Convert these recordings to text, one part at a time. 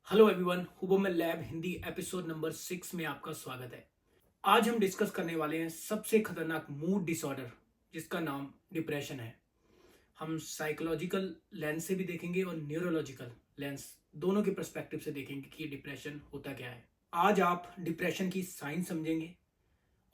Hello everyone, हुबोमेल lab Hindi episode number 6 में आपका स्वागत है। आज हम डिस्कस करने वाले हैं सबसे खतरनाक मूड डिसऑर्डर जिसका नाम डिप्रेशन है। हम साइकोलॉजिकल लेंस से भी देखेंगे और न्यूरोलॉजिकल लेंस दोनों के पर्सपेक्टिव से देखेंगे कि ये डिप्रेशन होता क्या है। आज आप डिप्रेशन की साइन समझेंगे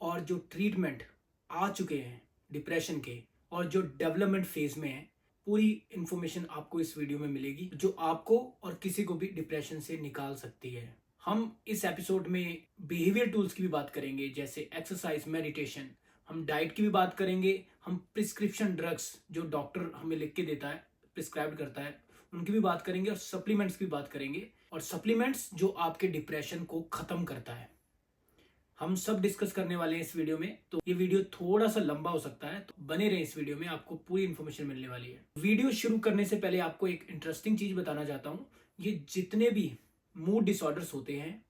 और जो ट्रीटमेंट आ चुके हैं डिप्रेशन के और जो डेवलपमेंट फेज में है, पूरी इंफॉर्मेशन आपको इस वीडियो में मिलेगी जो आपको और किसी को भी डिप्रेशन से निकाल सकती है। हम इस एपिसोड में बिहेवियर टूल्स की भी बात करेंगे, जैसे एक्सरसाइज, मेडिटेशन। हम डाइट की भी बात करेंगे। हम प्रिस्क्रिप्शन ड्रग्स जो डॉक्टर हमें लिख के देता है, प्रिस्क्राइब करता है, उनकी भी बात करेंगे और सप्लीमेंट्स की भी बात करेंगे। और सप्लीमेंट्स जो आपके डिप्रेशन को खत्म करता है, हम सब डिस्कस करने वाले हैं इस वीडियो में। तो ये वीडियो थोड़ा सा लंबा हो सकता है, तो बने रहे इस वीडियो में, आपको पूरी इन्फॉर्मेशन मिलने वाली है। वीडियो शुरू करने से पहले आपको एक इंटरेस्टिंग चीज बताना चाहता हूँ। ये जितने भी मूड डिसऑर्डर्स होते हैं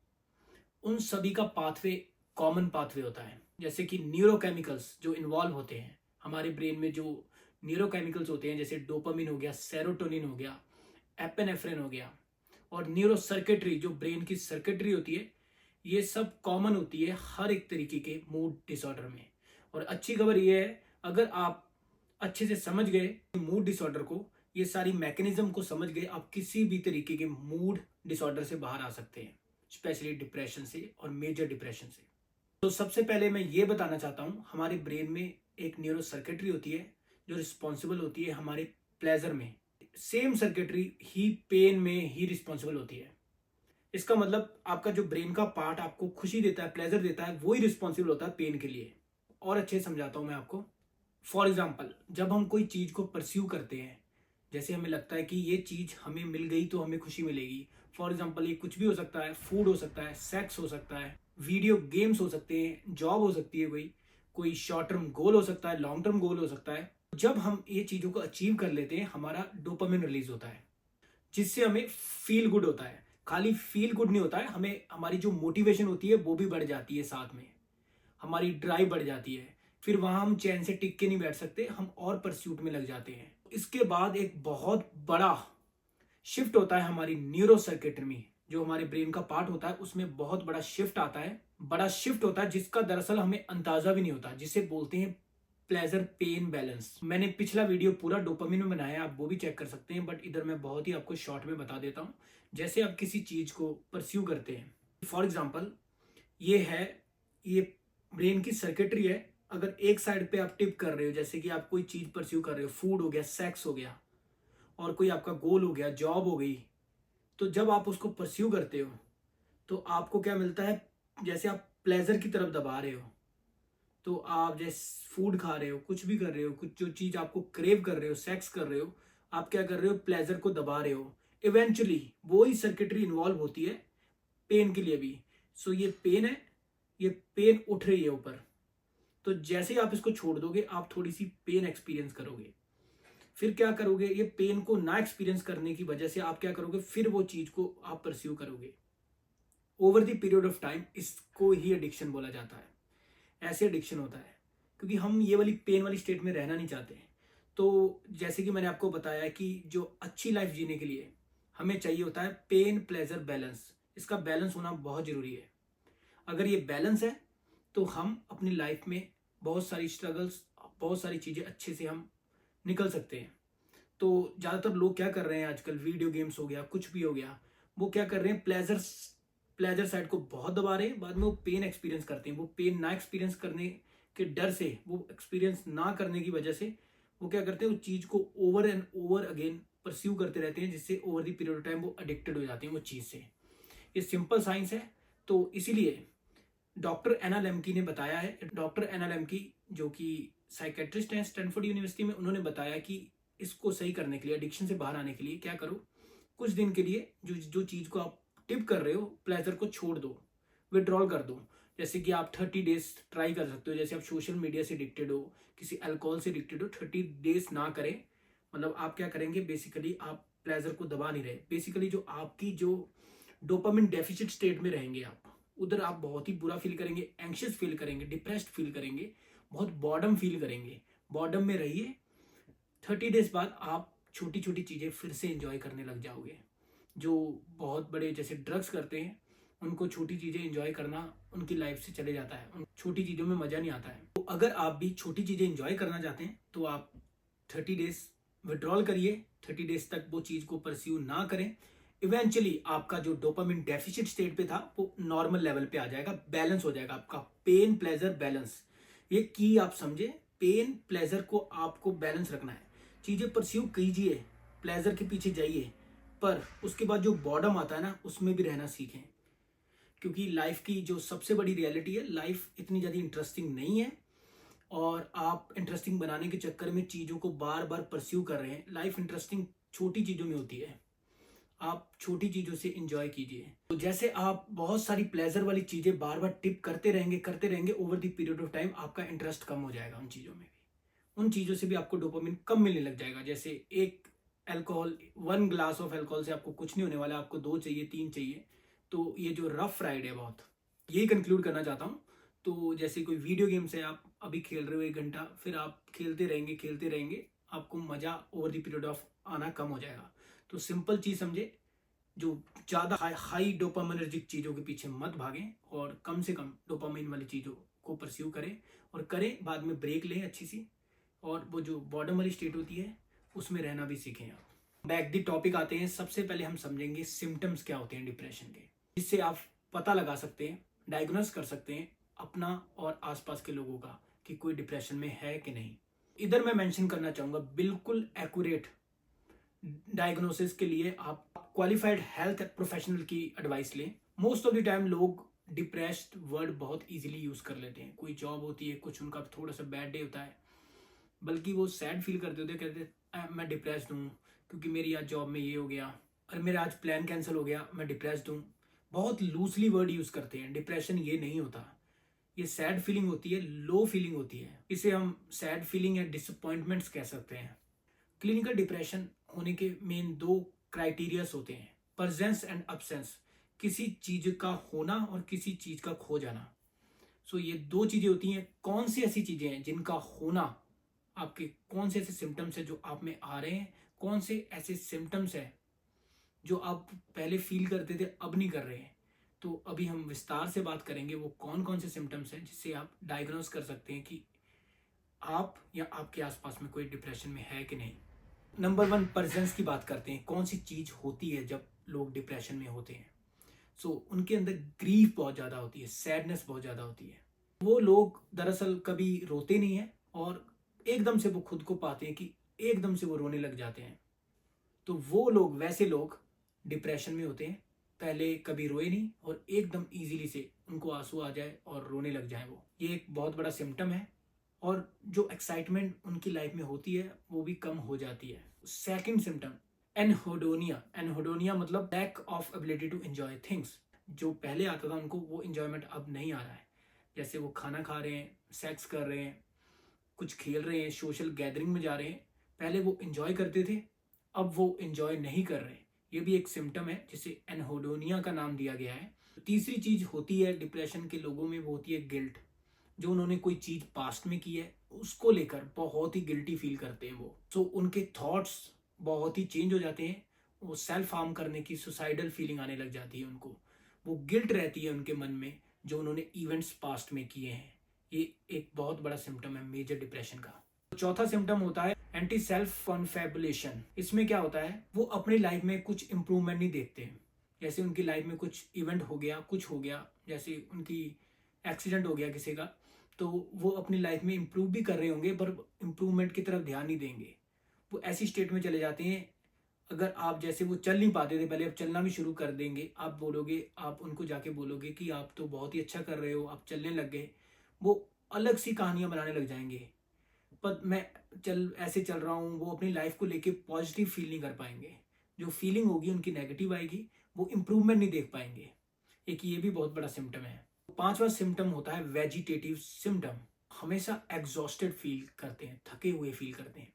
उन सभी का पाथवे कॉमन पाथवे होता है। जैसे कि न्यूरोकेमिकल्स जो इन्वॉल्व होते हैं हमारे ब्रेन में, जो न्यूरोकेमिकल्स होते हैं, जैसे डोपामिन हो गया, सेरोटोनिन हो गया, एपेनेफ्रिन हो गया, और न्यूरो सर्किटरी जो ब्रेन की सर्किटरी होती है, ये सब कॉमन होती है हर एक तरीके के मूड डिसऑर्डर में। और अच्छी खबर ये है, अगर आप अच्छे से समझ गए मूड डिसऑर्डर को, ये सारी मैकेनिज्म को समझ गए, आप किसी भी तरीके के मूड डिसऑर्डर से बाहर आ सकते हैं, स्पेशली डिप्रेशन से और मेजर डिप्रेशन से। तो सबसे पहले मैं ये बताना चाहता हूँ, हमारे ब्रेन में एक न्यूरो सर्किटरी होती है जो रिस्पॉन्सिबल होती है हमारे प्लेजर में। सेम सर्किटरी ही पेन में ही रिस्पॉन्सिबल होती है। इसका मतलब आपका जो ब्रेन का पार्ट आपको खुशी देता है, प्लेजर देता है, वही रिस्पॉन्सिबल होता है पेन के लिए। और अच्छे से समझाता हूं मैं आपको। फॉर एग्जाम्पल, जब हम कोई चीज को परस्यू करते हैं, जैसे हमें लगता है कि ये चीज हमें मिल गई तो हमें खुशी मिलेगी। फॉर एग्जाम्पल, ये कुछ भी हो सकता है, फूड हो सकता है, सेक्स हो सकता है, वीडियो गेम्स हो सकते हैं, जॉब हो सकती है, कोई शॉर्ट टर्म गोल हो सकता है, लॉन्ग टर्म गोल हो सकता है। जब हम ये चीजों को अचीव कर लेते हैं, हमारा डोपामिन रिलीज होता है जिससे हमें फील गुड होता है। खाली फील गुड नहीं होता है, हमें हमारी जो मोटिवेशन होती है वो भी बढ़ जाती है, साथ में हमारी ड्राइव बढ़ जाती है। फिर वहां हम चैन से टिक के नहीं बैठ सकते, हम और परस्यूट में लग जाते हैं। इसके बाद एक बहुत बड़ा शिफ्ट होता है हमारी न्यूरो सर्किटरी में, जो हमारे ब्रेन का पार्ट होता है उसमें बहुत बड़ा शिफ्ट आता है। बड़ा शिफ्ट होता है जिसका दरअसल हमें अंदाजा भी नहीं होता, जिसे बोलते हैं प्लेजर पेन बैलेंस। मैंने पिछला वीडियो पूरा डोपामिन में बनाया है, आप वो भी चेक कर सकते हैं, बट इधर मैं बहुत ही आपको शॉर्ट में बता देता हूँ। जैसे आप किसी चीज को परस्यू करते हैं, फॉर एग्जाम्पल ये है, ये ब्रेन की सर्किटरी है। अगर एक साइड पे आप टिप कर रहे हो, जैसे कि आप कोई चीज परस्यू कर रहे हो, फूड हो गया, सेक्स हो गया, और कोई आपका गोल हो गया, जॉब हो गई, तो जब आप उसको परस्यू करते हो तो आपको क्या मिलता है, जैसे आप प्लेजर की तरफ दबा रहे हो, तो आप जैसे फूड खा रहे हो, कुछ भी कर रहे हो, कुछ जो चीज आपको क्रेव कर रहे हो, सेक्स कर रहे हो, आप क्या कर रहे हो, प्लेजर को दबा रहे हो। इवेंचुअली वो ही सर्किटरी इन्वॉल्व होती है पेन के लिए भी। सो ये पेन है, ये पेन उठ रही है ऊपर, तो जैसे ही आप इसको छोड़ दोगे आप थोड़ी सी पेन एक्सपीरियंस करोगे। फिर क्या करोगे, ये पेन को ना एक्सपीरियंस करने की वजह से आप क्या करोगे, फिर वो चीज को आप परस्यू करोगे। Over the period of time इसको ही एडिक्शन बोला जाता है। ऐसे एडिक्शन होता है क्योंकि हम ये वाली पेन वाली स्टेट में रहना नहीं चाहते। तो जैसे कि मैंने आपको बताया कि जो अच्छी लाइफ जीने के लिए हमें चाहिए होता है पेन प्लेजर बैलेंस। इसका बैलेंस होना बहुत जरूरी है। अगर ये बैलेंस है तो हम अपनी लाइफ में बहुत सारी स्ट्रगल्स, बहुत सारी चीजें अच्छे से हम निकल सकते हैं। तो ज्यादातर लोग क्या कर रहे हैं आजकल, वीडियो गेम्स हो गया, कुछ भी हो गया, वो क्या कर रहे हैं, प्लेजर प्लेजर साइड को बहुत दबा रहे हैं, बाद में वो पेन एक्सपीरियंस करते हैं। वो पेन ना एक्सपीरियंस करने के डर से, वो एक्सपीरियंस ना करने की वजह से वो क्या करते हैं, उस चीज को over and over again pursue करते रहते हैं, जिससे over the period of time वो एडिक्टेड हो जाते हैं वो चीज से। ये सिंपल साइंस है। तो इसीलिए डॉक्टर एना लेम्की ने बताया है, डॉक्टर एना लेम्की जो कि साइकेट्रिस्ट हैं स्टैनफोर्ड यूनिवर्सिटी में, उन्होंने बताया कि इसको सही करने के लिए, एडिक्शन से बाहर आने के लिए क्या करो, कुछ दिन के लिए जो जो चीज को आप टिप कर रहे हो, प्लेजर को छोड़ दो, विड्रॉल कर दो। जैसे कि आप 30 डेज ट्राई कर सकते हो। जैसे आप सोशल मीडिया से एडिक्टेड हो, किसी अल्कोहल से एडिक्टेड हो, 30 डेज ना करें। मतलब आप क्या करेंगे, बेसिकली आप प्लेजर को दबा नहीं रहे। बेसिकली जो आपकी जो डोपामिन डेफिसिट स्टेट में रहेंगे आप, उधर आप बहुत ही बुरा फील करेंगे, एंशियस फील करेंगे, डिप्रेस्ड फील करेंगे, बहुत बॉर्डम फील करेंगे। बॉर्डम में रहिए। 30 डेज बाद आप छोटी छोटी चीजें फिर से एंजॉय करने लग जाओगे। जो बहुत बड़े जैसे ड्रग्स करते हैं, उनको छोटी चीज़ें एंजॉय करना उनकी लाइफ से चले जाता है, उन छोटी चीज़ों में मज़ा नहीं आता है। तो अगर आप भी छोटी चीज़ें एंजॉय करना चाहते हैं तो आप 30 डेज विड्रॉल करिए, 30 डेज तक वो चीज़ को परस्यू ना करें। इवेंचुअली आपका जो डोपामिन डेफिसिट स्टेट पे था वो नॉर्मल लेवल पे आ जाएगा, बैलेंस हो जाएगा आपका पेन प्लेजर बैलेंस। ये की आप समझे, पेन प्लेजर को आपको बैलेंस रखना है। चीज़ें परस्यू कीजिए, प्लेजर के पीछे जाइए, पर उसके बाद जो बॉर्डम आता है ना, उसमें भी रहना सीखें। क्योंकि लाइफ की जो सबसे बड़ी रियलिटी है, लाइफ इतनी ज़्यादा इंटरेस्टिंग नहीं है और आप इंटरेस्टिंग बनाने के चक्कर में चीज़ों को बार बार परस्यू कर रहे हैं। लाइफ इंटरेस्टिंग छोटी चीज़ों में होती है, आप छोटी चीज़ों से इंजॉय कीजिए। तो जैसे आप बहुत सारी प्लेजर वाली चीज़ें बार बार टिप करते रहेंगे over the period of time, आपका इंटरेस्ट कम हो जाएगा उन चीज़ों में भी। उन चीज़ों से भी आपको डोपामिन कम मिलने लग जाएगा। जैसे एक अल्कोहल, 1 ग्लास ऑफ अल्कोहल से आपको कुछ नहीं होने वाला, आपको 2 चाहिए, 3 चाहिए। तो ये जो रफ राइड है बहुत, यही कंक्लूड करना चाहता हूँ। तो जैसे कोई वीडियो गेम्स है, आप अभी खेल रहे हो 1 घंटा, फिर आप खेलते रहेंगे, आपको मज़ा ओवर द पीरियड ऑफ आना कम हो जाएगा। तो सिंपल चीज़ समझे, जो ज़्यादा हाई डोपामिनर्जिक चीज़ों के पीछे मत भागें और कम से कम डोपामिन वाली चीज़ों को परस्यू करें, और करें बाद में ब्रेक लें अच्छी सी, और वो जो बॉर्डम वाली स्टेट होती है उसमें रहना भी सीखें आप। बैक दी टॉपिक आते हैं। सबसे पहले हम समझेंगे सिम्टम्स क्या होते हैं डिप्रेशन के, जिससे आप पता लगा सकते हैं, डायग्नोस कर सकते हैं अपना और आसपास के लोगों का कि कोई डिप्रेशन में है कि नहीं। इधर मैं मेंशन करना चाहूँगा, बिल्कुल एक्यूरेट डायग्नोसिस के लिए आप क्वालिफाइड हेल्थ प्रोफेशनल की एडवाइस लें। मोस्ट ऑफ द टाइम लोग डिप्रेस्ड वर्ड बहुत इजीली यूज कर लेते हैं। कोई जॉब होती है, कुछ उनका थोड़ा सा बैड डे होता है, बल्कि वो सैड फील करते होते, कहते मैं डिप्रेस्ड हूँ क्योंकि मेरी आज जॉब में ये हो गया, और मेरा आज प्लान कैंसिल हो गया, मैं डिप्रेस्ड हूँ। बहुत लूजली वर्ड यूज करते हैं। डिप्रेशन ये नहीं होता, ये सैड फीलिंग होती है, लो फीलिंग होती है। इसे हम सैड फीलिंग या डिसअपॉइंटमेंट्स कह सकते हैं। क्लिनिकल डिप्रेशन होने के मेन 2 क्राइटेरियाज होते हैं, प्रेजेंस एंड अब्सेंस, किसी चीज का होना और किसी चीज का खो जाना। सो ये 2 चीजें होती हैं। कौन सी ऐसी चीजें हैं जिनका होना, आपके कौन से ऐसे सिम्टम्स है जो आप में आ रहे हैं, कौन से ऐसे सिम्टम्स है जो आप पहले फील करते थे अब नहीं कर रहे हैं। तो अभी हम विस्तार से बात करेंगे वो कौन कौन से सिम्टम्स हैं जिससे आप डायग्नोस कर सकते हैं कि आप या आपके आसपास में कोई डिप्रेशन में है कि नहीं। नंबर 1 प्रेजेंस की बात करते हैं। कौन सी चीज होती है जब लोग डिप्रेशन में होते हैं। सो उनके अंदर ग्रीफ बहुत ज़्यादा होती है, सैडनेस बहुत ज़्यादा होती है। वो लोग दरअसल कभी रोते नहीं हैं और एकदम से वो खुद को पाते हैं कि एकदम से वो रोने लग जाते हैं। तो वो लोग, वैसे लोग डिप्रेशन में होते हैं, पहले कभी रोए नहीं और एकदम इजीली से उनको आंसू आ जाए और रोने लग जाए। वो ये एक बहुत बड़ा सिम्टम है, और जो एक्साइटमेंट उनकी लाइफ में होती है वो भी कम हो जाती है। Second symptom, anhedonia. एनहोडोनिया मतलब lack of ability to enjoy things. जो पहले आता था उनको, वो इंजॉयमेंट अब नहीं आ रहा है। जैसे वो खाना खा रहे हैं, सेक्स कर रहे हैं, कुछ खेल रहे हैं, सोशल गैदरिंग में जा रहे हैं, पहले वो इंजॉय करते थे, अब वो इंजॉय नहीं कर रहे। ये भी एक सिम्टम है जिसे एनहोडोनिया का नाम दिया गया है। तीसरी चीज होती है डिप्रेशन के लोगों में, वो होती है गिल्ट। जो उन्होंने कोई चीज पास्ट में की है उसको लेकर बहुत ही गिल्टी फील करते हैं वो। सो उनके थॉट्स बहुत ही चेंज हो जाते हैं। वो सेल्फ हार्म करने की, सुसाइडल फीलिंग आने लग जाती है उनको। वो गिल्ट रहती है उनके मन में जो उन्होंने इवेंट्स पास्ट में किए हैं। ये एक बहुत बड़ा सिम्टम है मेजर डिप्रेशन का। चौथा सिम्टम होता है एंटी सेल्फ कॉन्फेबुलेशन। इसमें क्या होता है, वो अपनी लाइफ में कुछ इंप्रूवमेंट नहीं देखते हैं। जैसे उनकी लाइफ में कुछ इवेंट हो गया, कुछ हो गया, जैसे उनकी एक्सीडेंट हो गया किसी का, तो वो अपनी लाइफ में इंप्रूव भी कर रहे होंगे पर इंप्रूवमेंट की तरफ ध्यान नहीं देंगे। वो ऐसी स्टेट में चले जाते हैं। अगर आप, जैसे वो चल नहीं पाते थे पहले, अब चलना भी शुरू कर देंगे, आप बोलोगे, आप उनको जाके बोलोगे कि आप तो बहुत ही अच्छा कर रहे हो, आप चलने लग गए, वो अलग सी कहानियां बनाने लग जाएंगे। पर मैं ऐसे चल रहा हूँ, वो अपनी लाइफ को लेके पॉजिटिव फील नहीं कर पाएंगे। जो फीलिंग होगी उनकी नेगेटिव आएगी, वो इंप्रूवमेंट नहीं देख पाएंगे। एक ये भी बहुत बड़ा सिम्टम है। पांचवा सिम्टम होता है वेजिटेटिव सिम्टम। हमेशा एग्जॉस्टेड फील करते हैं, थके हुए फील करते हैं।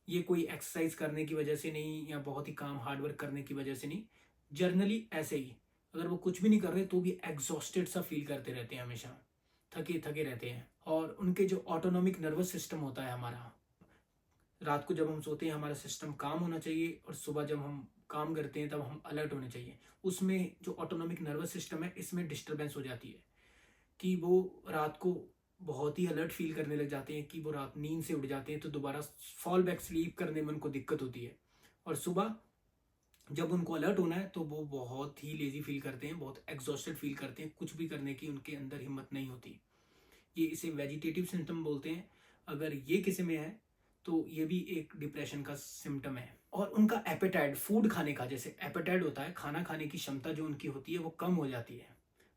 ये कोई एक्सरसाइज करने की वजह से नहीं या बहुत ही काम हार्डवर्क करने की वजह से नहीं, जर्नली ऐसे ही, अगर वो कुछ भी नहीं कर रहे तो भी एग्जॉस्टेड सा फील करते रहते हैं, हमेशा थके थके रहते हैं। और उनके जो ऑटोनॉमिक नर्वस सिस्टम होता है हमारा, रात को जब हम सोते हैं हमारा सिस्टम काम होना चाहिए और सुबह जब हम काम करते हैं तब हम अलर्ट होने चाहिए। उसमें जो ऑटोनॉमिक नर्वस सिस्टम है इसमें डिस्टर्बेंस हो जाती है कि वो रात को बहुत ही अलर्ट फील करने लग जाते हैं, कि वो रात नींद से उठ जाते हैं तो दोबारा फॉल बैक स्लीप करने में उनको दिक्कत होती है। और सुबह जब उनको अलर्ट होना है तो वो बहुत ही लेजी फील करते हैं, बहुत एग्जॉस्टेड फील करते हैं, कुछ भी करने की उनके अंदर हिम्मत नहीं होती। ये इसे वेजिटेटिव सिम्टम बोलते हैं। अगर ये किसी में है तो ये भी एक डिप्रेशन का सिम्टम है। और उनका एपेटाइट, फूड खाने का, जैसे एपेटाइट होता है, खाना खाने की क्षमता जो उनकी होती है वो कम हो जाती है।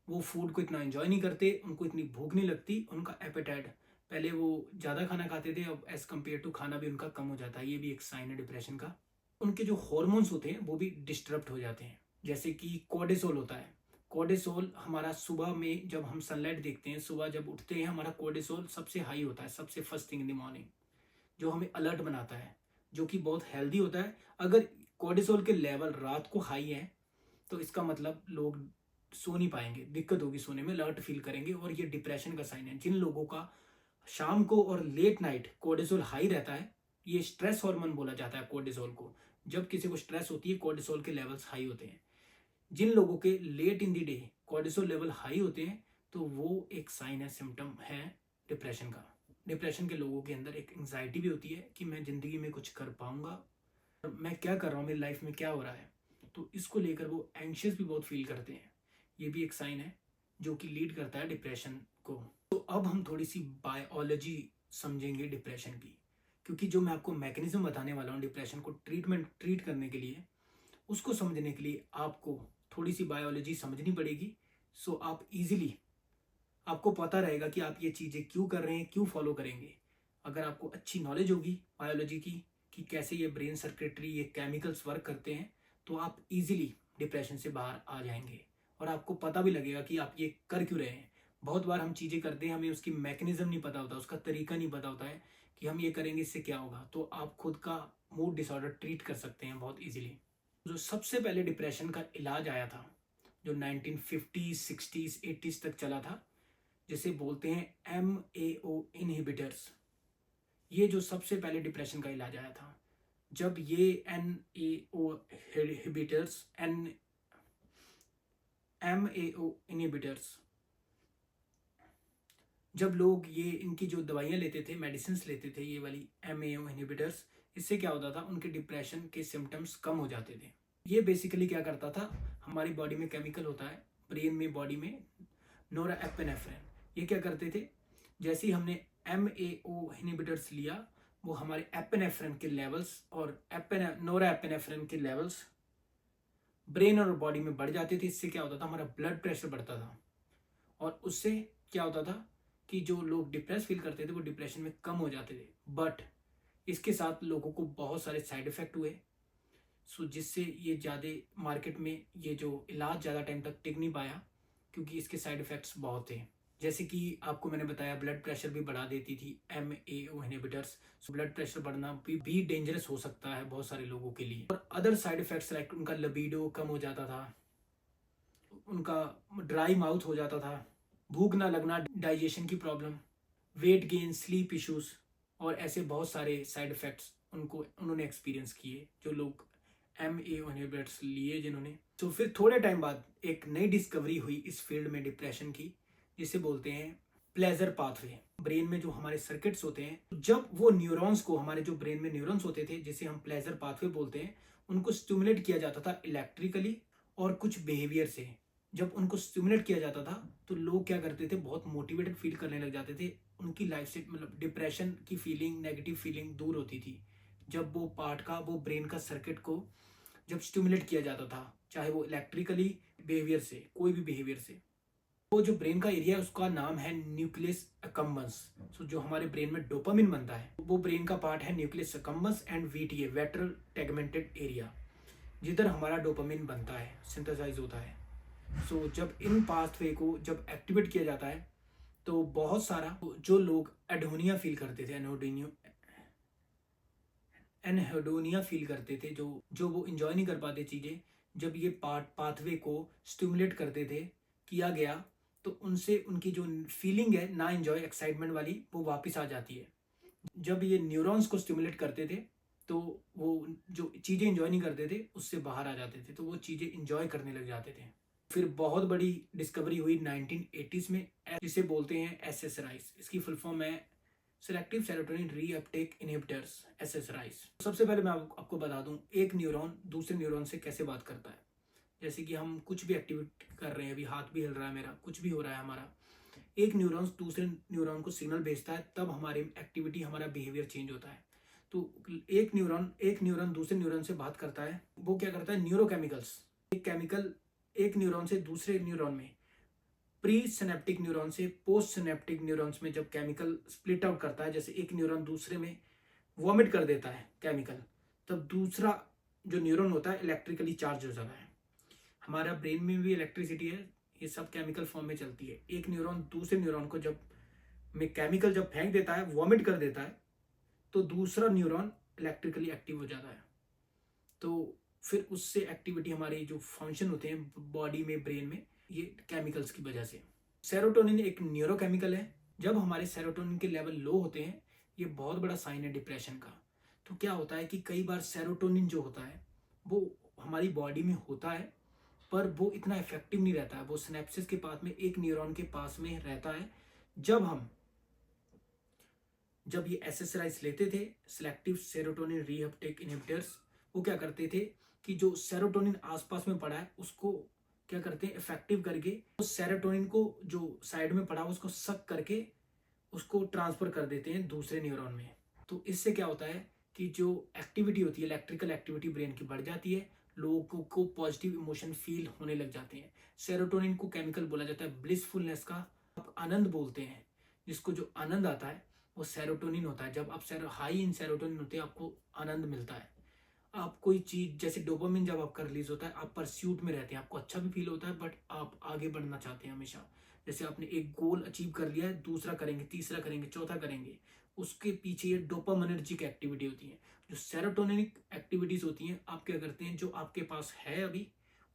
वो फूड को इतना एंजॉय नहीं करते, उनको इतनी भूख नहीं लगती। उनका एपेटाइट, पहले वो ज़्यादा खाना खाते थे, अब एज कम्पेयर टू खाना भी उनका कम हो जाता है। ये भी एक साइन है डिप्रेशन का। उनके जो हॉर्मोन्स होते हैं वो भी डिस्टर्ब हो जाते हैं, जैसे कि कोर्टिसोल होता है। कोर्टिसोल हमारा सुबह में जब हम सनलाइट देखते हैं, सुबह जब उठते हैं, हमारा कोर्टिसोल सबसे हाई होता है, सबसे first thing in the morning, जो हमें अलर्ट बनाता है, जो कि बहुत हेल्दी होता है। अगर कोर्टिसोल के लेवल रात को हाई है तो इसका मतलब लोग सो नहीं पाएंगे, दिक्कत होगी सोने में, अलर्ट फील करेंगे, और ये डिप्रेशन का साइन है। जिन लोगों का शाम को और लेट नाइट कोर्टिसोल हाई रहता है, ये स्ट्रेस हार्मोन बोला जाता है कोर्टिसोल को। जब किसी को स्ट्रेस होती है कोर्टिसोल के लेवल्स हाई होते हैं। जिन लोगों के late in the day cortisol level high होते हैं तो वो एक साइन है, सिम्टम है डिप्रेशन का। डिप्रेशन के लोगों के अंदर एक एंजाइटी भी होती है कि मैं जिंदगी में कुछ कर पाऊंगा, मैं क्या कर रहा हूँ, मेरी लाइफ में क्या हो रहा है, तो इसको लेकर वो एंशियस भी बहुत फील करते हैं। ये भी एक साइन है जो कि लीड करता है डिप्रेशन को। तो अब हम थोड़ी सी बायोलॉजी समझेंगे डिप्रेशन की, क्योंकि जो मैं आपको मैकेनिज्म बताने वाला हूँ डिप्रेशन को ट्रीट करने के लिए, उसको समझने के लिए आपको थोड़ी सी बायोलॉजी समझनी पड़ेगी। सो आप इजीली, आपको पता रहेगा कि आप ये चीज़ें क्यों कर रहे हैं, क्यों फॉलो करेंगे। अगर आपको अच्छी नॉलेज होगी बायोलॉजी की कि कैसे ये ब्रेन सर्किटरी, ये केमिकल्स वर्क करते हैं, तो आप इजीली डिप्रेशन से बाहर आ जाएंगे। और आपको पता भी लगेगा कि आप ये कर क्यों रहे हैं। बहुत बार हम चीज़ें करते हैं, हमें उसकी मैकेनिज्म नहीं पता होता, उसका तरीका नहीं पता होता है कि हम ये करेंगे इससे क्या होगा। तो आप खुद का मूड डिसऑर्डर ट्रीट कर सकते हैं बहुत ईजिली। जो सबसे पहले डिप्रेशन का इलाज आया था, जो 1950s 60s 80s तक चला था, जिसे बोलते हैं MAO इनहिबिटर्स। ये जो सबसे पहले डिप्रेशन का इलाज आया था, जब ये MAO इनहिबिटर्स, जब लोग ये इनकी जो दवाइयाँ लेते थे, मेडिसिन लेते थे, ये वाली MAO इनहिबिटर्स, इससे क्या होता था, उनके डिप्रेशन के सिम्टम्स कम हो जाते थे। ये बेसिकली क्या करता था, हमारी बॉडी में केमिकल होता है, ब्रेन में, बॉडी में, नोराएपिनेफ्रिन। ये क्या करते थे, जैसे ही हमने MAO इनहिबिटर्स लिया, वो हमारे एपिनेफ्रिन के लेवल्स और नोराएपिनेफ्रिन के लेवल्स ब्रेन और बॉडी में बढ़ जाते थे। इससे क्या होता था, हमारा ब्लड प्रेशर बढ़ता था, और उससे क्या होता था कि जो लोग डिप्रेस फील करते थे वो डिप्रेशन में कम हो जाते थे। बट इसके साथ लोगों को बहुत सारे साइड इफेक्ट हुए, सो जिससे ये ज़्यादा मार्केट में ये जो इलाज ज़्यादा टाइम तक टिक नहीं पाया, क्योंकि इसके साइड इफेक्ट्स बहुत थे। जैसे कि आपको मैंने बताया, ब्लड प्रेशर भी बढ़ा देती थी MAO inhibitors. So blood pressure बढ़ना भी डेंजरस हो सकता है बहुत सारे लोगों के लिए। और अदर साइड इफेक्ट्स लाइक उनका लिबिडो कम हो जाता था, उनका ड्राई माउथ हो जाता था, भूख ना लगना, डाइजेशन की problem, weight gain, sleep issues, और ऐसे बहुत सारे साइड इफेक्ट्स उन्होंने एक्सपीरियंस किए, जो लोग MAO इनहिबिटर्स लिए जिन्होंने। तो फिर थोड़े टाइम बाद एक नई डिस्कवरी हुई इस फील्ड में डिप्रेशन की, जिसे बोलते हैं प्लेजर पाथवे। ब्रेन में जो हमारे सर्किट्स होते हैं, जब वो न्यूरॉन्स को, हमारे जो ब्रेन में न्यूरॉन्स होते थे जिसे हम प्लेजर पाथवे बोलते हैं, उनको स्टिमुलेट किया जाता था इलेक्ट्रिकली और कुछ बिहेवियर से। जब उनको स्टिमुलेट किया जाता था तो लोग क्या करते थे, बहुत मोटिवेटेड फील करने लग जाते थे, उनकी लाइफ से मतलब डिप्रेशन की फीलिंग, नेगेटिव फीलिंग दूर होती थी। जब वो पार्ट का, वो ब्रेन का सर्किट को जब स्टिमुलेट किया जाता था, चाहे वो इलेक्ट्रिकली बिहेवियर से, कोई भी बिहेवियर से। वो जो ब्रेन का एरिया है उसका नाम है न्यूक्लियस अकम्बस। सो जो हमारे ब्रेन में डोपामिन बनता है, वो ब्रेन का पार्ट है nucleus accumbens and VTA, ventral tegmental area, जिधर हमारा डोपामिन बनता है, सिंथेसाइज होता है। सो जब इन पाथवे को जब एक्टिवेट किया जाता है तो बहुत सारा, जो लोग एडोनिया फील करते थे, एनहेडोनिया फील करते थे, जो वो इंजॉय नहीं कर पाते चीज़ें, जब ये पाथवे को स्टिमुलेट करते थे, किया गया, तो उनसे उनकी जो फीलिंग है ना एंजॉय, एक्साइटमेंट वाली, वो वापस आ जाती है। जब ये न्यूरॉन्स को स्टिमुलेट करते थे तो वो जो चीज़ें इंजॉय नहीं करते थे उससे बाहर आ जाते थे, तो वो चीज़ें इंजॉय करने लग जाते थे। फिर बहुत बड़ी डिस्कवरी हुई 1980s में, जिसे बोलते हैं एसएसआरआईज। इसकी फुल फॉर्म है सेलेक्टिव सेरोटोनिन रीअपटेक इनहिबिटर्स, एसएसआरआईज। सबसे पहले मैं आपको बता दूं एक न्यूरॉन दूसरे न्यूरॉन से कैसे बात करता है। जैसे कि हम कुछ भी एक्टिविटी कर रहे हैं, अभी हाथ भी हिल रहा है मेरा, कुछ भी हो रहा है हमारा, एक न्यूरॉन दूसरे न्यूरॉन को सिग्नल भेजता है, तब हमारी एक्टिविटी, हमारा बिहेवियर चेंज होता है। तो एक न्यूरॉन दूसरे न्यूरॉन से बात करता है, वो क्या करता है, न्यूरोकेमिकल्स, एक केमिकल एक न्यूरॉन से दूसरे न्यूरॉन में, प्री सिनेप्टिक न्यूरॉन से पोस्ट सिनेप्टिक न्यूरॉन्स में जब केमिकल स्प्लिट आउट करता है, जैसे एक न्यूरॉन दूसरे में वॉमिट कर देता है केमिकल, तब दूसरा जो न्यूरॉन होता है इलेक्ट्रिकली चार्ज हो जाता है। हमारा ब्रेन में भी इलेक्ट्रिसिटी है, ये सब केमिकल फॉर्म में चलती है। एक न्यूरॉन दूसरे न्यूरॉन को जब में केमिकल जब फेंक देता है, वॉमिट कर देता है, तो दूसरा न्यूरॉन इलेक्ट्रिकली एक्टिव हो जाता है। तो फिर उससे एक्टिविटी, हमारे जो फंक्शन होते हैं बॉडी में, ब्रेन में, ये केमिकल्स की वजह से। सेरोटोनिन एक न्यूरोकेमिकल है। जब हमारे सेरोटोनिन के लेवल लो होते हैं, ये बहुत बड़ा साइन है डिप्रेशन का। तो क्या होता है कि कई बार सेरोटोनिन जो होता है वो हमारी बॉडी में होता है, पर वो इतना इफेक्टिव नहीं रहता है। वो सिनेप्सिस के पास में, एक न्यूरॉन के पास में रहता है। जब ये एसएसआरआईज लेते थे, सिलेक्टिव सेरोटोनिन रीअपटेक इनहिबिटर्स, वो क्या करते थे कि जो सेरोटोनिन आसपास में पड़ा है उसको क्या करते हैं, इफेक्टिव करके उस सेरोटोनिन को जो साइड में पड़ा उसको सक करके उसको ट्रांसफर कर देते हैं दूसरे न्यूरॉन में। तो इससे क्या होता है कि जो एक्टिविटी होती है, इलेक्ट्रिकल एक्टिविटी ब्रेन की बढ़ जाती है, लोगों को पॉजिटिव इमोशन फील होने लग जाते हैं। सेरोटोनिन को केमिकल बोला जाता है ब्लिसफुलनेस का, आप आनंद बोलते हैं, जिसको जो आनंद आता है वो सेरोटोनिन होता है। जब आप हाई इन सेरोटोनिन होते हैं, आपको आनंद मिलता है। आप कोई चीज, जैसे डोपामिन जब आपका रिलीज होता है, आप परस्यूट में रहते हैं, आपको अच्छा भी फील होता है, बट आप आगे बढ़ना चाहते हैं हमेशा। जैसे आपने एक गोल अचीव कर लिया है, दूसरा करेंगे, तीसरा करेंगे, चौथा करेंगे, उसके पीछे ये डोपामिनर्जिक एक्टिविटी होती है। जो सेरोटोनिक एक्टिविटीज होती हैं, आप क्या करते हैं, जो आपके पास है अभी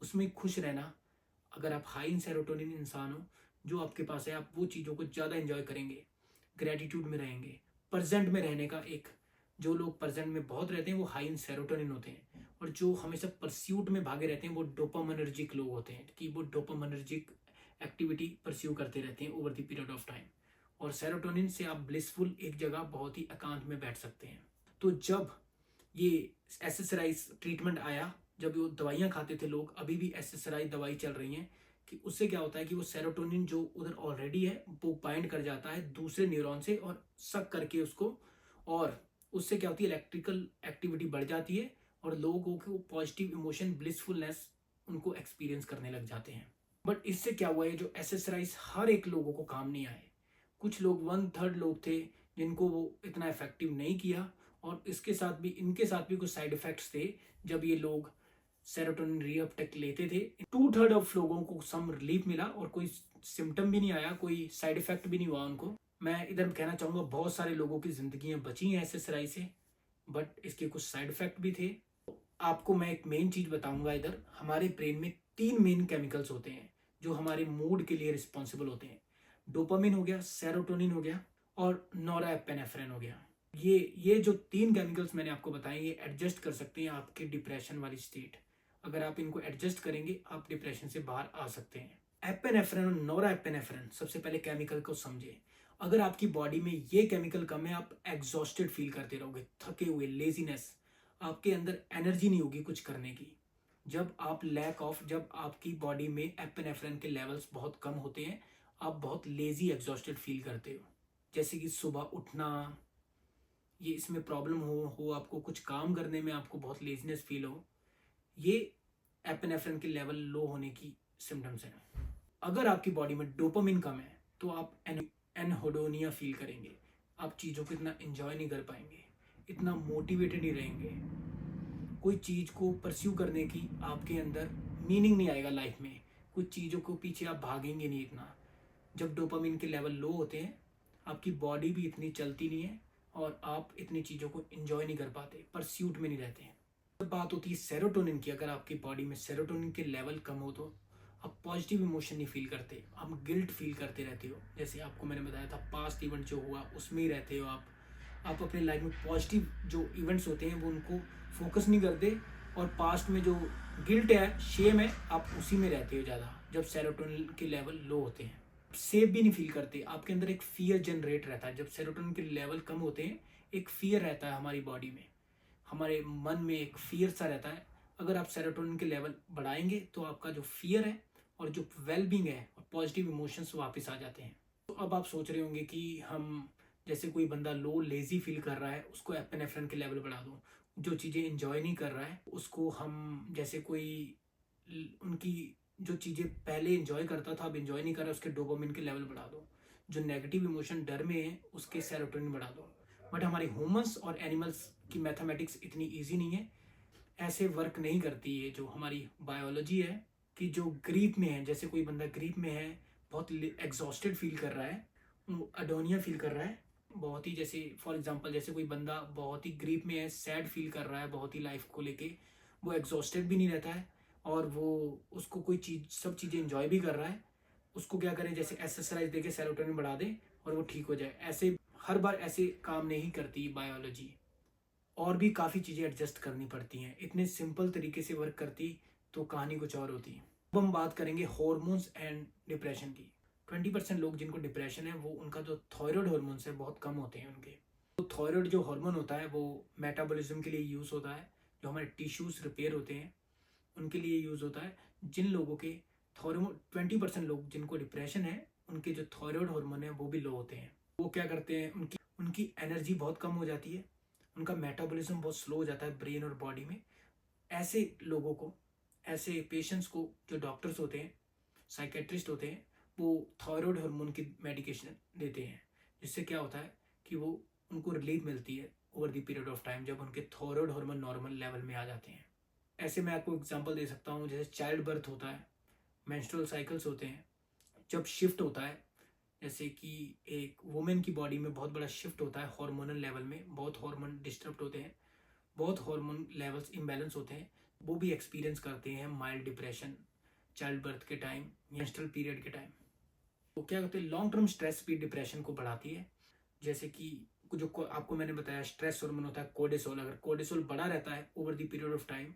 उसमें खुश रहना। अगर आप हाई इन सेरोटोनिन इंसान हो, जो आपके पास है, आप वो चीज़ों को ज़्यादा एंजॉय करेंगे, ग्रेटिट्यूड में रहेंगे, प्रेजेंट में रहने का एक, जो लोग प्रेजेंट में बहुत रहते हैं वो हाई इन सेरोटोनिन होते हैं, और जो हमेशा परस्यूट में भागे रहते हैं वो डोपामिनर्जिक लोग होते हैं, कि वो डोपामिनर्जिक एक्टिविटी परस्यू करते रहते हैं over the period of time. और सेरोटोनिन से आप ब्लिसफुल एक जगह बहुत ही एकांत में बैठ सकते हैं। तो जब ये एसएसआरआई ट्रीटमेंट आया, जब वो दवाइयाँ खाते थे लोग, अभी भी एसएसआरआई दवाई चल रही हैं, कि उससे क्या होता है कि वो सेरोटोनिन जो उधर ऑलरेडी है वो बाइंड कर जाता है दूसरे न्यूरॉन से और सक करके उसको, और उससे क्या होती है, इलेक्ट्रिकल एक्टिविटी बढ़ जाती है और लोगों को पॉजिटिव इमोशन, ब्लिसफुलनेस उनको एक्सपीरियंस करने लग जाते हैं। बट इससे क्या हुआ है, जो एसएसआरआईज हर एक लोगों को काम नहीं आए। कुछ लोग, 1/3 लोग थे जिनको वो इतना इफेक्टिव नहीं किया, और इसके साथ भी, इनके साथ भी कुछ साइड इफेक्ट्स थे जब ये लोग सेरोटोनिन रीअपटेक लेते थे। 2/3 ऑफ लोगों को सम रिलीफ मिला और कोई सिम्टम भी नहीं आया, कोई साइड इफेक्ट भी नहीं हुआ उनको। मैं इधर कहना चाहूंगा बहुत सारे लोगों की जिंदगियां बची हैं एसएसआरआई से, बट इसके कुछ साइड इफेक्ट भी थे। आपको मैं एक मेन चीज बताऊंगा, इधर हमारे ब्रेन में 3 मेन केमिकल्स होते हैं जो हमारे मूड के लिए रिस्पॉन्सिबल होते हैं। डोपामिन हो गया, सेरोटोनिन हो गया, और नोरापेनेफ्रेन हो गया। ये जो 3 केमिकल्स मैंने आपको बताए, ये एडजस्ट कर सकते हैं आपके डिप्रेशन वाली स्टेट। अगर आप इनको एडजस्ट करेंगे, आप डिप्रेशन से बाहर आ सकते हैं। एपेनेफ्रेन और नोरापेनेफ्रेन, सबसे पहले केमिकल को समझे। अगर आपकी बॉडी में ये केमिकल कम है, आप एग्जॉस्टेड फील करते रहोगे, थके हुए, लेजीनेस, आपके अंदर एनर्जी नहीं होगी कुछ करने की। जब आपकी बॉडी में एपेनेफ्रेन के लेवल्स बहुत कम होते हैं, आप बहुत लेजी, एग्जॉस्टेड फील करते हो। जैसे कि सुबह उठना, ये इसमें प्रॉब्लम हो आपको, कुछ काम करने में आपको बहुत लेजीनेस फील हो, ये एपिनेफ्रिन के लेवल लो होने की सिम्टम्स हैं। अगर आपकी बॉडी में डोपामिन कम है, तो आप एनहेडोनिया फील करेंगे, आप चीज़ों को इतना एंजॉय नहीं कर पाएंगे, इतना मोटिवेटेड नहीं रहेंगे, कोई चीज़ को परस्यू करने की आपके अंदर मीनिंग नहीं आएगा लाइफ में, कुछ चीज़ों को पीछे आप भागेंगे नहीं इतना। जब डोपामिन के लेवल लो होते हैं, आपकी बॉडी भी इतनी चलती नहीं है और आप इतनी चीज़ों को एंजॉय नहीं कर पाते, परस्यूट में नहीं रहते हैं। जब बात होती है सेरोटोनिन की, अगर आपकी बॉडी में सेरोटोनिन के लेवल कम हो तो आप पॉजिटिव इमोशन नहीं फील करते, आप गिल्ट फील करते रहते हो। जैसे आपको मैंने बताया था, पास्ट इवेंट जो हुआ उसमें ही रहते हो आप, आप अपने लाइफ में पॉजिटिव जो इवेंट्स होते हैं वो उनको फोकस नहीं करते, और पास्ट में जो गिल्ट है, शेम है, आप उसी में रहते हो ज़्यादा जब सेरोटोनिन के लेवल लो होते हैं। सेफ भी नहीं फील करते, आपके अंदर एक फियर जनरेट रहता है। जब सेरोटोनिन के लेवल कम होते हैं, एक फियर रहता है हमारी बॉडी में, हमारे मन में एक फियर सा रहता है। अगर आप सेरोटोनिन के लेवल बढ़ाएंगे तो आपका जो फियर है और जो वेलबींग है और पॉजिटिव इमोशंस वापस आ जाते हैं। तो अब आप सोच रहे होंगे कि हम, जैसे कोई बंदा लो लेजी फील कर रहा है, उसको एपिनेफ्रिन के लेवल बढ़ा दो। जो चीज़ें इंजॉय नहीं कर रहा है उसको हम, जैसे कोई उनकी जो चीज़ें पहले इंजॉय करता था अब इंजॉय नहीं कर रहा, उसके डोपामिन के लेवल बढ़ा दो। जो नेगेटिव इमोशन डर में है उसके सेरोटोनिन बढ़ा दो। बट हमारी ह्यूमंस और एनिमल्स की मैथमेटिक्स इतनी ईजी नहीं है, ऐसे वर्क नहीं करती है। जो हमारी बायोलॉजी है कि जो ग्रीप में है, जैसे कोई बंदा ग्रीप में है, बहुत एग्जॉस्टेड फील कर रहा है, अडोनिया फील कर रहा है, बहुत ही, जैसे फॉर एग्जांपल जैसे कोई बंदा बहुत ही ग्रीप में है, सैड फील कर रहा है बहुत ही लाइफ को लेके, वो एग्जॉस्टेड भी नहीं रहता है और वो उसको कोई चीज़, सब चीज़ें इंजॉय भी कर रहा है। उसको क्या करें, जैसे एक्सरसाइज देके सेरोटोनिन बढ़ा दे और वो ठीक हो जाए, ऐसे हर बार ऐसे काम नहीं करती बायोलॉजी। और भी काफ़ी चीज़ें एडजस्ट करनी पड़ती हैं, इतने सिंपल तरीके से वर्क करती तो कहानी कुछ और होती। अब हम बात करेंगे हॉर्मोन्स एंड डिप्रेशन की। 20% लोग जिनको डिप्रेशन है वो, उनका जो थायराइड हॉर्मोन्स है बहुत कम होते हैं उनके। तो थायराइड जो हार्मोन होता है वो मेटाबॉलिज्म के लिए यूज़ होता है, जो हमारे टिश्यूज रिपेयर होते हैं उनके लिए यूज़ होता है। जिन लोगों के थायराइड, 20% लोग जिनको डिप्रेशन है उनके जो थायराइड हार्मोन है वो भी लो होते हैं। वो क्या करते हैं, उनकी उनकी एनर्जी बहुत कम हो जाती है, उनका मेटाबॉलिज्म बहुत स्लो हो जाता है ब्रेन और बॉडी में। ऐसे लोगों को, ऐसे पेशेंट्स को जो डॉक्टर्स होते हैं, साइकेट्रिस्ट होते हैं, वो थायराइड हार्मोन की मेडिकेशन देते हैं, जिससे क्या होता है कि वो, उनको रिलीफ मिलती है over the period of time जब उनके थायराइड हार्मोन नॉर्मल लेवल में आ जाते हैं। ऐसे मैं आपको एग्जांपल दे सकता हूँ, जैसे चाइल्ड बर्थ होता है, मेंस्ट्रुअल साइकिल्स होते हैं, जब शिफ्ट होता है, जैसे कि एक वुमेन की बॉडी में बहुत बड़ा शिफ्ट होता है हार्मोनल लेवल में, बहुत हार्मोन डिस्टर्ब होते हैं, बहुत हार्मोन लेवल्स इम्बैलेंस होते हैं, वो भी एक्सपीरियंस करते हैं माइल्ड डिप्रेशन चाइल्ड बर्थ के टाइम, मेंस्ट्रुअल पीरियड के टाइम। तो क्या होते हैं, लॉन्ग टर्म स्ट्रेस भी डिप्रेशन को बढ़ाती है। जैसे कि जो आपको मैंने बताया स्ट्रेस हार्मोन होता है कोर्टिसोल, अगर कोर्टिसोल बढ़ा रहता है over the period of time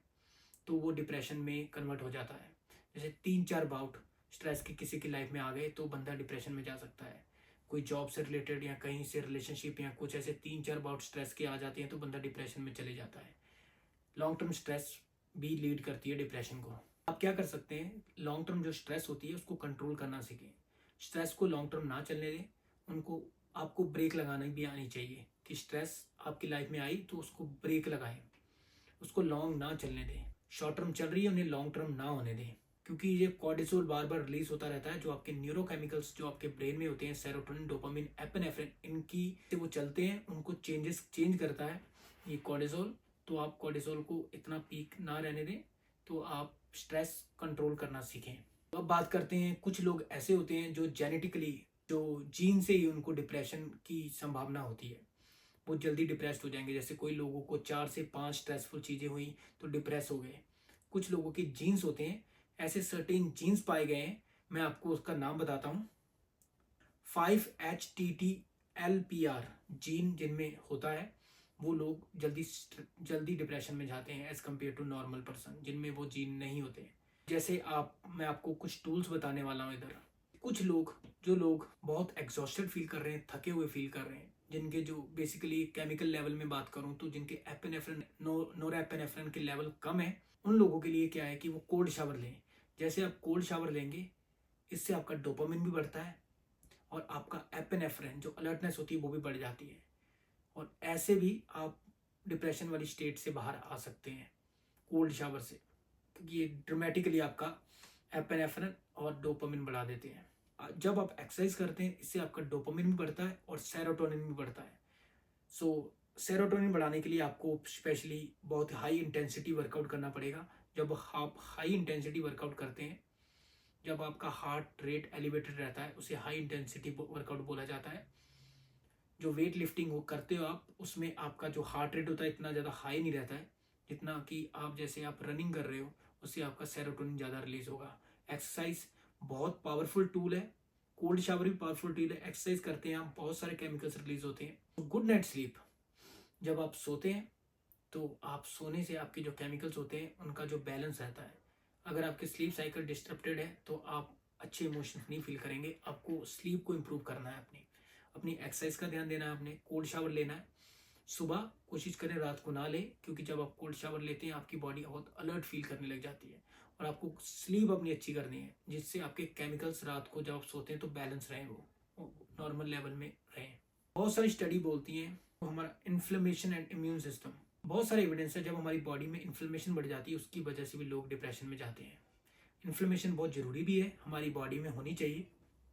तो वो डिप्रेशन में कन्वर्ट हो जाता है। जैसे 3-4 बाउट स्ट्रेस के किसी की लाइफ में आ गए तो बंदा डिप्रेशन में जा सकता है। कोई जॉब से रिलेटेड या कहीं से रिलेशनशिप या कुछ ऐसे 3-4 बाउट स्ट्रेस के आ जाते हैं तो बंदा डिप्रेशन में चले जाता है। लॉन्ग टर्म स्ट्रेस भी लीड करती है डिप्रेशन को। आप क्या कर सकते हैं, लॉन्ग टर्म जो स्ट्रेस होती है उसको कंट्रोल करना सीखें। स्ट्रेस को लॉन्ग टर्म ना चलने दें, उनको, आपको ब्रेक लगाना भी आनी चाहिए कि स्ट्रेस आपकी लाइफ में आई तो उसको ब्रेक लगाएं, उसको लॉन्ग ना चलने दें। शॉर्ट टर्म चल रही है उन्हें लॉन्ग टर्म ना होने दें, क्योंकि ये कॉर्टिसोल बार बार रिलीज होता रहता है, जो आपके न्यूरोकेमिकल्स जो आपके ब्रेन में होते हैं, सेरोटोनिन, डोपामिन, एपिनेफ्रिन, इनकी से वो चलते हैं, उनको चेंज करता है ये कॉर्टिसोल। तो आप कॉर्टिसोल को इतना पीक ना रहने दें, तो आप स्ट्रेस कंट्रोल करना सीखें। अब बात करते हैं, कुछ लोग ऐसे होते हैं जो जेनेटिकली, जो जीन से ही उनको डिप्रेशन की संभावना होती है, वो जल्दी डिप्रेस्ड हो जाएंगे। जैसे कोई लोगों को 4 से 5 स्ट्रेसफुल चीज़ें हुई तो डिप्रेस हो गए। कुछ लोगों के जीन्स होते हैं, ऐसे सर्टेन जीन्स पाए गए हैं, मैं आपको उसका नाम बताता हूँ। 5-HTT-LPR जीन जिनमें होता है, वो लोग जल्दी डिप्रेशन में जाते हैं as compare to normal person जिनमें वो जीन नहीं होते हैं। जैसे मैं आपको कुछ टूल्स बताने वाला हूँ इधर। कुछ लोग, जो लोग बहुत एग्जॉस्टेड फील कर रहे हैं, थके हुए फील कर रहे हैं, जिनके जो बेसिकली केमिकल लेवल में बात करूं तो जिनके एपिनेफ्रिन, नोरेपिनेफ्रिन के लेवल कम है, उन लोगों के लिए क्या है कि वो कोल्ड शावर लें। जैसे आप कोल्ड शावर लेंगे, इससे आपका डोपामिन भी बढ़ता है और आपका एपिनेफ्रिन जो अलर्टनेस होती है वो भी बढ़ जाती है, और ऐसे भी आप डिप्रेशन वाली स्टेट से बाहर आ सकते हैं कोल्ड शावर से, क्योंकि ये ड्रामेटिकली आपका एपिनेफ्रिन और डोपामिन बढ़ा देते हैं। जब आप एक्सरसाइज करते हैं इससे आपका डोपामिन भी बढ़ता है और सेरोटोनिन भी बढ़ता है। सो सेरोटोनिन बढ़ाने के लिए आपको स्पेशली बहुत हाई इंटेंसिटी वर्कआउट करना पड़ेगा। जब आप हाई इंटेंसिटी वर्कआउट करते हैं, जब आपका हार्ट रेट एलिवेटेड रहता है, उसे हाई इंटेंसिटी वर्कआउट बोला जाता है। जो वेट लिफ्टिंग वो करते हो आप, उसमें आपका जो हार्ट रेट होता है इतना ज़्यादा हाई नहीं रहता है जितना कि आप, जैसे आप रनिंग कर रहे हो, उससे आपका सेरोटोनिन ज़्यादा रिलीज होगा। एक्सरसाइज बहुत पावरफुल टूल है, कोल्ड शावर भी पावरफुल टूल है। एक्सरसाइज करते हैं आप, बहुत सारे केमिकल्स रिलीज होते हैं। गुड नाइट स्लीप, जब आप सोते हैं तो आप सोने से आपके जो केमिकल्स होते हैं उनका जो बैलेंस रहता है, अगर आपकी स्लीप साइकिल डिस्टर्बटेड है तो आप अच्छे इमोशंस नहीं फील करेंगे। आपको स्लीप को इम्प्रूव करना है, अपनी अपनी एक्सरसाइज का ध्यान देना है, आपने कोल्ड शावर लेना है। सुबह कोशिश करें रात को ना लें, क्योंकि जब आप कोल्ड शावर लेते हैं आपकी बॉडी बहुत अलर्ट फील करने लग जाती है। और आपको स्लीप अपनी अच्छी करनी है, जिससे आपके केमिकल्स रात को जब आप सोते हैं तो बैलेंस रहें, वो नॉर्मल लेवल में रहें। बहुत सारी स्टडी बोलती हैं तो हमारा इन्फ्लेमेशन एंड इम्यून सिस्टम, बहुत सारे एविडेंस है जब हमारी बॉडी में इन्फ्लेमेशन बढ़ जाती है उसकी वजह से भी लोग डिप्रेशन में जाते हैं। इन्फ्लेमेशन बहुत ज़रूरी भी है, हमारी बॉडी में होनी चाहिए,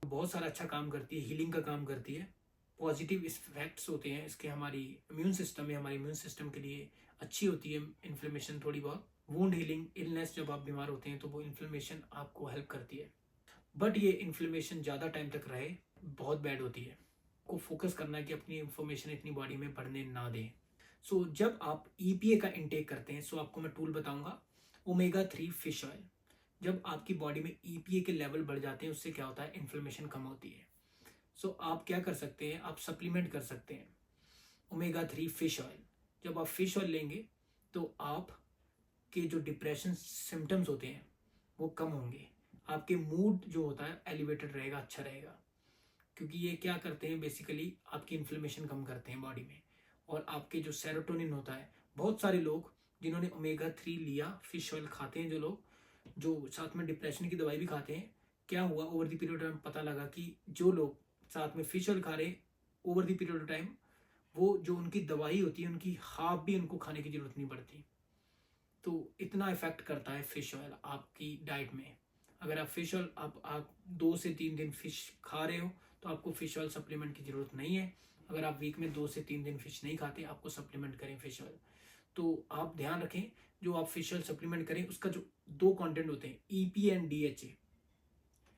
बहुत सारा अच्छा काम करती है, हीलिंग का काम करती है, पॉजिटिव इफेक्ट्स होते हैं इसके हमारी इम्यून सिस्टम में, हमारे इम्यून सिस्टम के लिए अच्छी होती है इन्फ्लेमेशन थोड़ी बहुत। वुंड हीलिंग, इलनेस, जब आप बीमार होते हैं तो वो इन्फ्लेमेशन आपको हेल्प करती है। बट ये इन्फ्लेमेशन ज़्यादा टाइम तक रहे बहुत बैड होती है। को फोकस करना है कि अपनी इन्फॉर्मेशन इतनी बॉडी में बढ़ने ना दें। जब आप ईपीए का इंटेक करते हैं, आपको मैं टूल बताऊंगा, ओमेगा 3 फिश ऑयल। जब आपकी बॉडी में ईपीए के लेवल बढ़ जाते हैं उससे क्या होता है, इन्फ्लेमेशन कम होती है। आप क्या कर सकते हैं, आप सप्लीमेंट कर सकते हैं ओमेगा 3 फिश ऑयल। जब आप फिश ऑयल लेंगे तो आपके जो डिप्रेशन सिम्टम्स होते हैं वो कम होंगे, आपके मूड जो होता है एलिवेटेड रहेगा, अच्छा रहेगा। क्योंकि ये क्या करते हैं, बेसिकली आपकी इन्फ्लेमेशन कम करते हैं बॉडी में। और आपके जो सेरोटोनिन होता है, बहुत सारे लोग जिन्होंने ओमेगा 3 लिया, फिश ऑयल खाते हैं जो लोग, जो साथ में डिप्रेशन की दवाई भी खाते हैं, क्या हुआ ओवर द पीरियड टाइम पता लगा कि जो लोग साथ में फिश ऑयल खा रहे हैं over the period of time, वो जो उनकी दवाई होती है उनकी हाफ भी उनको खाने की जरूरत नहीं पड़ती। तो इतना इफेक्ट करता है फिश ऑयल आपकी डाइट में। अगर आप फिश ऑयल आप 2 से 3 दिन फिश खा रहे हो तो आपको फिश ऑयल सप्लीमेंट की जरूरत नहीं है। अगर आप वीक में 2 से 3 दिन फिश नहीं खाते, आपको सप्लीमेंट करें फिश ऑयल। तो आप ध्यान रखें, जो आप फिश ऑयल सप्लीमेंट करें उसका जो 2 कंटेंट होते हैं, EP and DHA.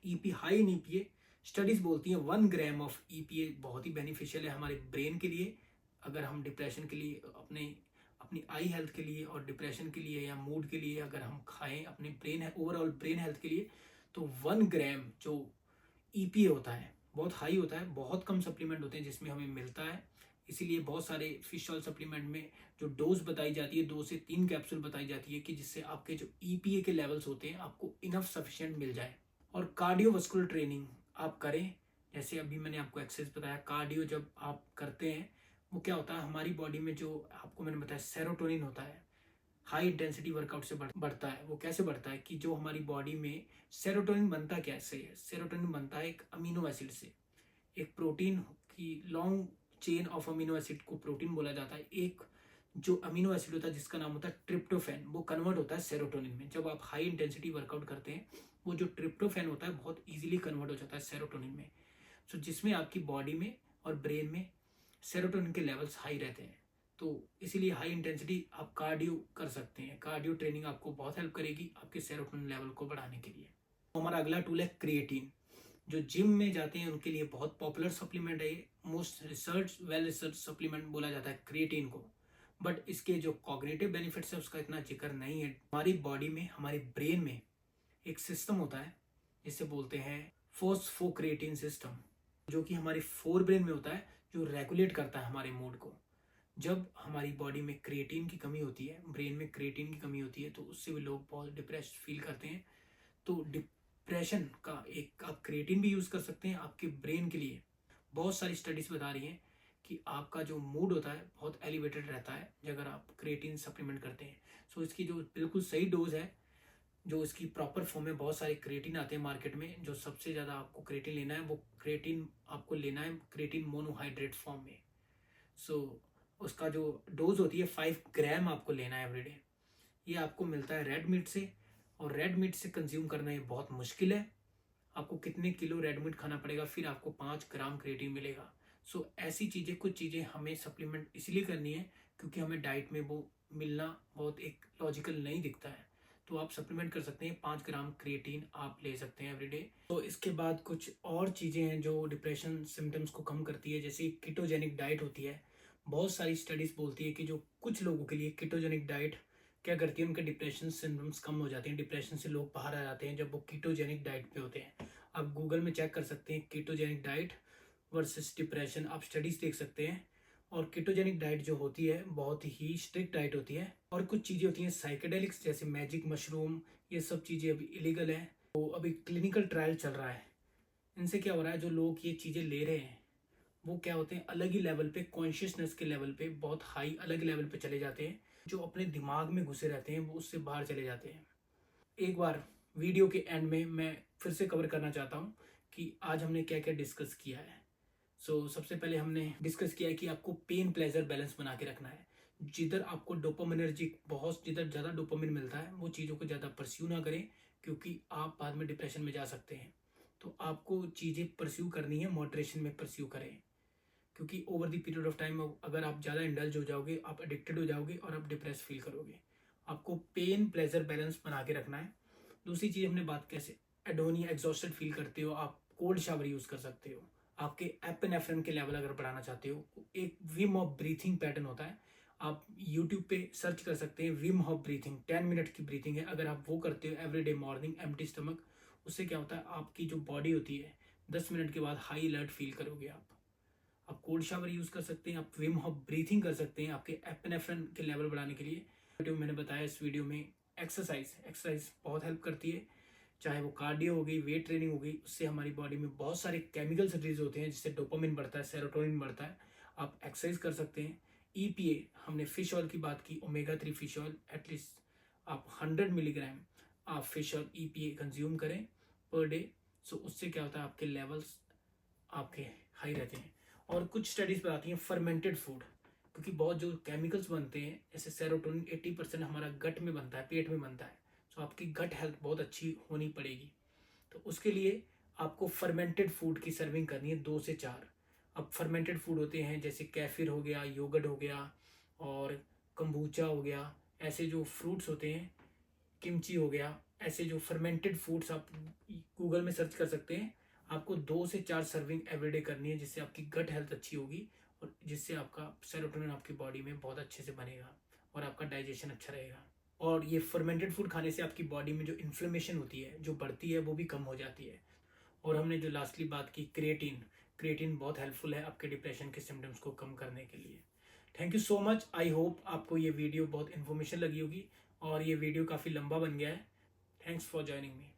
EP high in EPA, studies बोलती हैं 1 ग्राम ऑफ ईपीए बहुत ही बेनिफिशियल है हमारे ब्रेन के लिए। अगर हम डिप्रेशन के लिए, अपनी आई हेल्थ के लिए और डिप्रेशन के लिए या मूड के लिए अगर हम खाएं, अपने ब्रेन है ओवरऑल ब्रेन हेल्थ के लिए, तो 1 ग्राम जो ईपीए होता है बहुत हाई होता है। बहुत कम सप्लीमेंट होते हैं जिसमें हमें मिलता है, इसीलिए बहुत सारे फिश ऑयल सप्लीमेंट में जो डोज बताई जाती है 2 से 3 कैप्सूल बताई जाती है कि जिससे आपके जो ईपीए के लेवल्स होते हैं आपको इनफ सफिशिएंट मिल जाए। और कार्डियोवास्कुलर ट्रेनिंग आप करें, जैसे अभी मैंने आपको एक्सरसाइज बताया, कार्डियो जब आप करते हैं वो क्या होता है, हमारी बॉडी में जो आपको मैंने बताया सेरोटोनिन होता है, हाई इंटेंसिटी वर्कआउट से बढ़ता है। वो कैसे बढ़ता है कि जो हमारी बॉडी में सेरोटोनिन बनता कैसे है, सेरोटोनिन बनता है एक अमीनो एसिड से, एक प्रोटीन की long chain of amino acid को प्रोटीन बोला जाता है। एक जो अमीनो एसिड होता है जिसका नाम होता है ट्रिप्टोफैन, वो कन्वर्ट होता है सेरोटोनिन में। जब आप हाई इंटेंसिटी वर्कआउट करते हैं वो जो ट्रिप्टोफैन होता है बहुत इजीली कन्वर्ट हो जाता है सेरोटोनिन में। जिसमें आपकी बॉडी में और ब्रेन में सेरोटोनिन के लेवल्स हाई रहते हैं। तो इसीलिए हाई इंटेंसिटी आप कार्डियो कर सकते हैं। कार्डियो ट्रेनिंग आपको बहुत हेल्प करेगी आपके सेरोटोनिन लेवल को बढ़ाने के लिए। हमारा अगला टूल है क्रिएटिन। जो जिम में जाते हैं उनके लिए बहुत पॉपुलर सप्लीमेंट है, मोस्ट वेल रिसर्च सप्लीमेंट बोला जाता है क्रिएटिन को। बट इसके जो कॉग्निटिव बेनिफिट्स है उसका इतना जिक्र नहीं है। हमारी बॉडी में, हमारे ब्रेन में एक सिस्टम होता है जिसे बोलते हैं फोस्फोक्रिएटिन सिस्टम, जो कि हमारे फोर ब्रेन में होता है, जो रेगुलेट करता है हमारे मूड को। जब हमारी बॉडी में क्रिएटिन की कमी होती है, ब्रेन में क्रिएटिन की कमी होती है, तो उससे भी लोग बहुत डिप्रेस्ड फील करते हैं। तो डिप्रेशन का एक आप क्रिएटिन भी यूज़ कर सकते हैं आपके ब्रेन के लिए। बहुत सारी स्टडीज बता रही हैं कि आपका जो मूड होता है बहुत एलिवेटेड रहता है अगर आप क्रिएटिन सप्लीमेंट करते हैं। इसकी जो बिल्कुल सही डोज है, जो इसकी प्रॉपर फॉर्म में, बहुत सारे क्रिएटिन आते हैं मार्केट में, जो सबसे ज़्यादा आपको क्रिएटिन लेना है वो क्रिएटिन आपको लेना है क्रिएटिन मोनोहाइड्रेट फॉर्म में। उसका जो डोज होती है 5 ग्राम आपको लेना है एवरीडे। ये आपको मिलता है रेड मीट से, और रेड मीट से कंज्यूम करना ये बहुत मुश्किल है। आपको कितने किलो रेड मीट खाना पड़ेगा फिर आपको 5 ग्राम क्रिएटिन मिलेगा। ऐसी चीज़ें, कुछ चीज़ें हमें सप्लीमेंट इसलिए करनी है क्योंकि हमें डाइट में वो मिलना बहुत एक लॉजिकल नहीं दिखता है। तो आप सप्लीमेंट कर सकते हैं, 5 ग्राम क्रिएटिन आप ले सकते हैं एवरीडे। इसके बाद कुछ और चीज़ें हैं जो डिप्रेशन सिम्टम्स को कम करती है, जैसे कीटोजेनिक डाइट होती है। बहुत सारी स्टडीज बोलती है कि जो कुछ लोगों के लिए कीटोजेनिक डाइट क्या करती है, उनके डिप्रेशन सिम्टम्स कम हो जाते हैं, डिप्रेशन से लोग बाहर आ जाते हैं जब वो कीटोजेनिक डाइट पे होते हैं। आप गूगल में चेक कर सकते हैं कीटोजेनिक डाइट वर्सेस डिप्रेशन, आप स्टडीज देख सकते हैं। और कीटोजेनिक डाइट जो होती है बहुत ही स्ट्रिक्ट डाइट होती है। और कुछ चीज़ें होती हैं साइकेडेलिक्स जैसे मैजिक मशरूम, ये सब चीज़ें अभी इलीगल है। तो अभी क्लिनिकल ट्रायल चल रहा है। इनसे क्या हो रहा है, जो लोग ये चीज़ें ले रहे हैं वो क्या होते हैं, अलग ही लेवल पे, कॉन्शियसनेस के लेवल पे बहुत हाई अलग लेवल पे चले जाते हैं। जो अपने दिमाग में घुसे रहते हैं वो उससे बाहर चले जाते हैं। एक बार वीडियो के एंड में मैं फिर से कवर करना चाहता हूँ कि आज हमने क्या क्या डिस्कस किया है। सबसे पहले हमने डिस्कस किया है कि आपको पेन प्लेजर बैलेंस बना के रखना है। जिधर आपको डोपामिनर्जिक बहुत जिधर ज़्यादा डोपामिन मिलता है वो चीज़ों को ज़्यादा परस्यू ना करें, क्योंकि आप बाद में डिप्रेशन में जा सकते हैं। तो आपको चीज़ें परस्यू करनी है, मॉडरेशन में परस्यू करें, क्योंकि over the period of time अगर आप ज़्यादा इंडल्ज हो जाओगे आप एडिक्टेड हो जाओगे और आप डिप्रेस फील करोगे। आपको पेन प्लेजर बैलेंस बना के रखना है। दूसरी चीज़ हमने बात कैसे एडोनिया एग्जॉस्टेड फील करते हो आप कोल्ड शावर यूज़ कर सकते हो। आपके एपिनेफ्रिन के लेवल अगर बढ़ाना चाहते हो, एक विम हॉफ ब्रीथिंग पैटर्न होता है, आप यूट्यूब पे सर्च कर सकते हैं। विम हॉफ ब्रीथिंग 10 मिनट की ब्रीथिंग है, अगर आप वो करते हो एवरीडे मॉर्निंग एम्प्टी स्टमक, उससे क्या होता है आपकी जो बॉडी होती है 10 मिनट के बाद हाई अलर्ट फील करोगे आप कोल्ड शावर यूज़ कर सकते हैं, आप विम हॉफ ब्रीथिंग कर सकते हैं आपके एपिनेफ्रिन के लेवल बढ़ाने के लिए। वीडियो मैंने बताया इस वीडियो में एक्सरसाइज बहुत हेल्प करती है, चाहे वो कार्डियो हो गई, वेट ट्रेनिंग हो गई, उससे हमारी बॉडी में बहुत सारे केमिकल्स रिलीज होते हैं जिससे डोपामिन बढ़ता है, सेरोटोनिन बढ़ता है। आप एक्सरसाइज कर सकते हैं। ईपीए हमने फिश ऑयल की बात की, ओमेगा 3 फिश ऑयल एटलीस्ट आप 100 मिलीग्राम आप फिश ऑयल ईपीए कंज्यूम करें पर डे। उससे क्या होता है आपके लेवल्स आपके हाई रहते हैं। और कुछ स्टडीज बताती हैं फर्मेंटेड फूड, क्योंकि बहुत जो केमिकल्स बनते हैं जैसे सेरोटोनिन 80% हमारा गट में बनता है, पेट में बनता है। आपकी गट हेल्थ बहुत अच्छी होनी पड़ेगी। तो उसके लिए आपको फर्मेंटेड फूड की सर्विंग करनी है 2 से 4। अब फर्मेंटेड फूड होते हैं जैसे कैफिर हो गया, योगर्ट हो गया और कंबूचा हो गया, ऐसे जो फ्रूट्स होते हैं, किमची हो गया, ऐसे जो फर्मेंटेड फूड्स आप गूगल में सर्च कर सकते हैं। आपको 2 से 4 सर्विंग एवरीडे करनी है, जिससे आपकी गट हेल्थ अच्छी होगी और जिससे आपका सेरोटोनिन आपकी बॉडी में बहुत अच्छे से बनेगा और आपका डाइजेशन अच्छा रहेगा। और ये फर्मेंटेड फूड खाने से आपकी बॉडी में जो इन्फ्लेमेशन होती है जो बढ़ती है वो भी कम हो जाती है। और हमने जो लास्टली बात की क्रिएटिन, क्रिएटिन बहुत हेल्पफुल है आपके डिप्रेशन के सिम्टम्स को कम करने के लिए। Thank you so much. I hope आपको ये वीडियो बहुत इन्फॉर्मेशन लगी होगी और ये वीडियो काफ़ी लंबा बन गया है। Thanks for joining me.